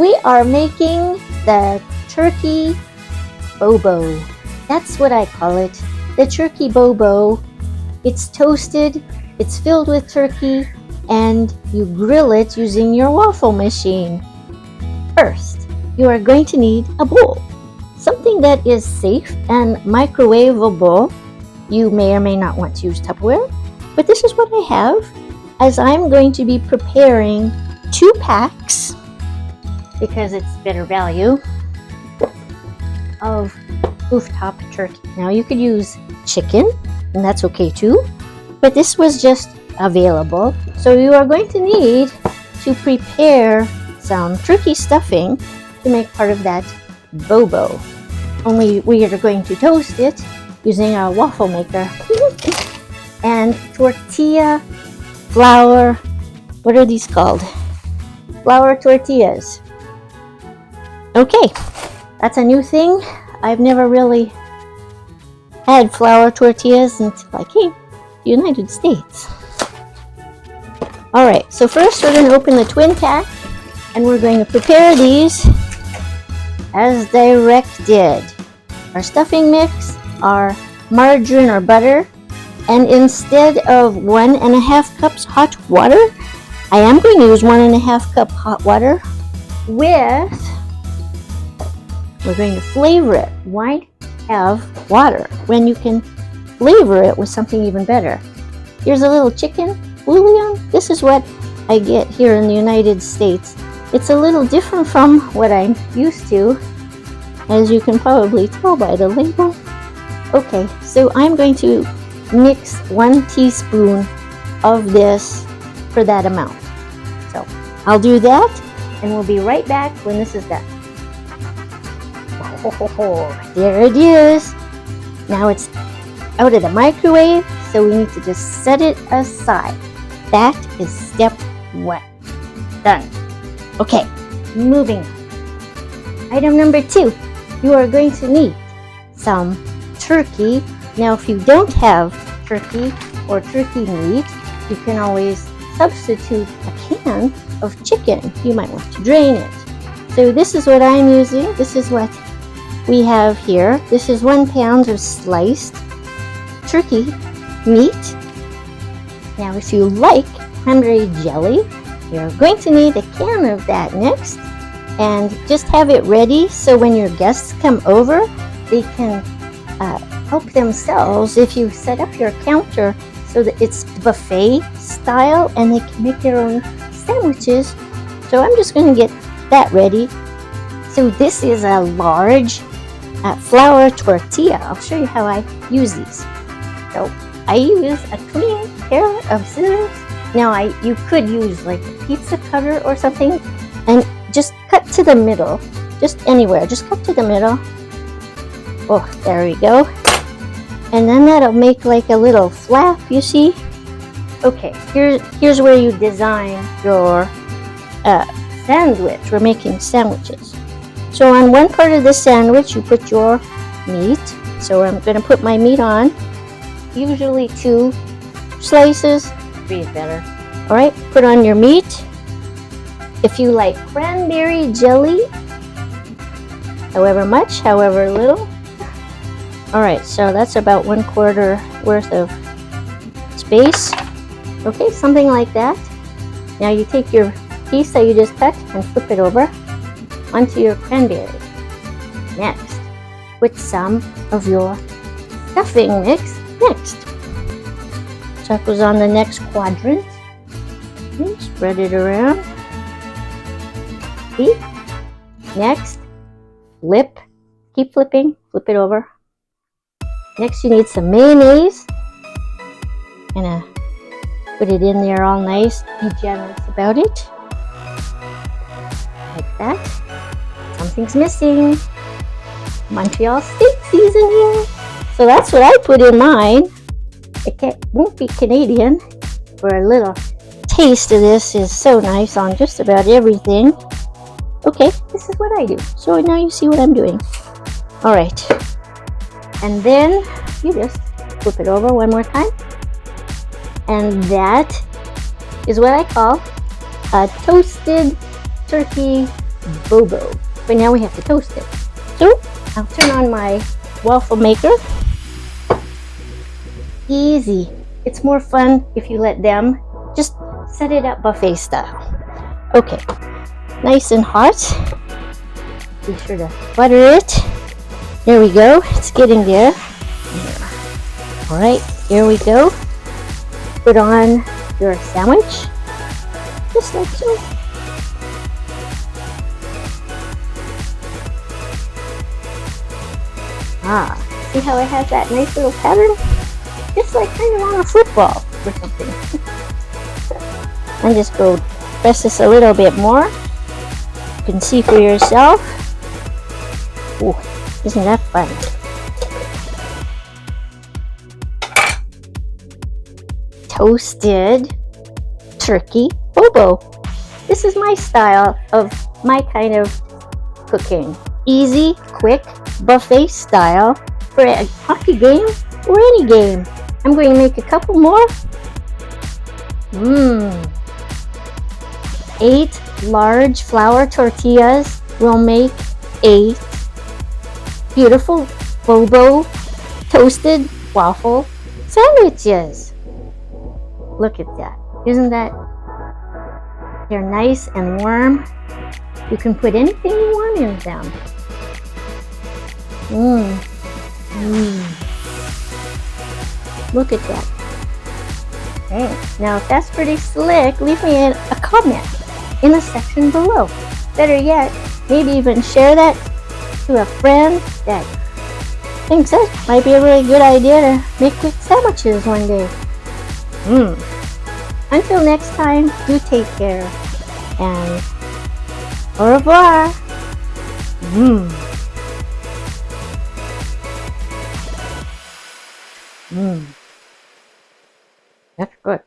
We are making the turkey bobo. That's what I call it, the turkey bobo. It's toasted, it's filled with turkey, and you grill it using your waffle machine. First, you are going to need a bowl, something that is safe and microwavable. You may or may not want to use Tupperware, but this is what I have, as I'm going to be preparing 2 packs, because it's better value, of rooftop turkey. Now you could use chicken, and that's okay too, but this was just available. So you are going to need to prepare some turkey stuffing to make part of that bobo. Only we are going to toast it using a waffle maker. And tortilla flour, what are these called? Flour tortillas. Okay, that's a new thing. I've never really had flour tortillas until I came to the United States. Alright, so first we're going to open the twin pack and we're going to prepare these as directed. Our stuffing mix, our margarine or butter, and instead of 1.5 cups hot water, I am going to use 1.5 cup hot water with, we're going to flavor it. Why have water when you can flavor it with something even better? Here's a little chicken bouillon. This is what I get here in the United States. It's a little different from what I'm used to, as you can probably tell by the label. Okay, so I'm going to mix 1 teaspoon of this for that amount. So I'll do that and we'll be right back when this is done. Oh, there it is. Now it's out of the microwave, so we need to just set it aside. That is step 1. Done. Okay, moving on. Item number 2, you are going to need some turkey. Now if you don't have turkey or turkey meat, you can always substitute a can of chicken. You might want to drain it. So this is what I'm using. This is what we have here. This is 1 pound of sliced turkey meat. Now if you like cranberry jelly, you're going to need a can of that next, and just have it ready so when your guests come over, they can help themselves if you set up your counter so that it's buffet style and they can make their own sandwiches. So I'm just going to get that ready. So this is a large flour tortilla. I'll show you how I use these. So I use a clean pair of scissors. Now you could use like a pizza cutter or something and just cut to the middle, just anywhere, just cut to the middle. Oh, there we go. And then that'll make like a little flap, you see? Okay, here's where you design your sandwich. We're making sandwiches. So on one part of the sandwich, you put your meat. So I'm going to put my meat on. Usually 2 slices. 3 is better. All right, put on your meat. If you like cranberry jelly, however much, however little. All right, so that's about 1/4 worth of space. Okay, something like that. Now you take your piece that you just cut and flip it over onto your cranberry. Next, put some of your stuffing mix next. So that goes on the next quadrant. Okay, spread it around. See? Next, flip. Keep flipping. Flip it over. Next, you need some mayonnaise. Gonna put it in there all nice. Be generous about it. Like that. Something's missing. Montreal steak season here. So that's what I put in mine. It won't be Canadian. For a little taste of this is so nice on just about everything. Okay, this is what I do. So now you see what I'm doing. All right. And then you just flip it over one more time. And that is what I call a toasted turkey bobo. But now we have to toast it. So I'll turn on my waffle maker. Easy. It's more fun if you let them just set it up buffet style. Okay, nice and hot. Be sure to butter it. There we go. It's getting there. All right, here we go. Put on your sandwich, just like so. See how it has that nice little pattern? It's like kind of on a football or something. And just go press this a little bit more. You can see for yourself. Ooh, isn't that fun? Toasted turkey bobo. This is my style of my kind of cooking. Easy, quick, buffet style for a hockey game or any game. I'm going to make a couple more. 8 large flour tortillas will make 8 beautiful bobo toasted waffle sandwiches. Look at that. Isn't that? They're nice and warm. You can put anything you want in them. Look at that. Now, if that's pretty slick, leave me a comment in the section below. Better yet, maybe even share that to a friend that thinks that might be a really good idea to make quick sandwiches one day. Until next time, do take care and au revoir. That's good.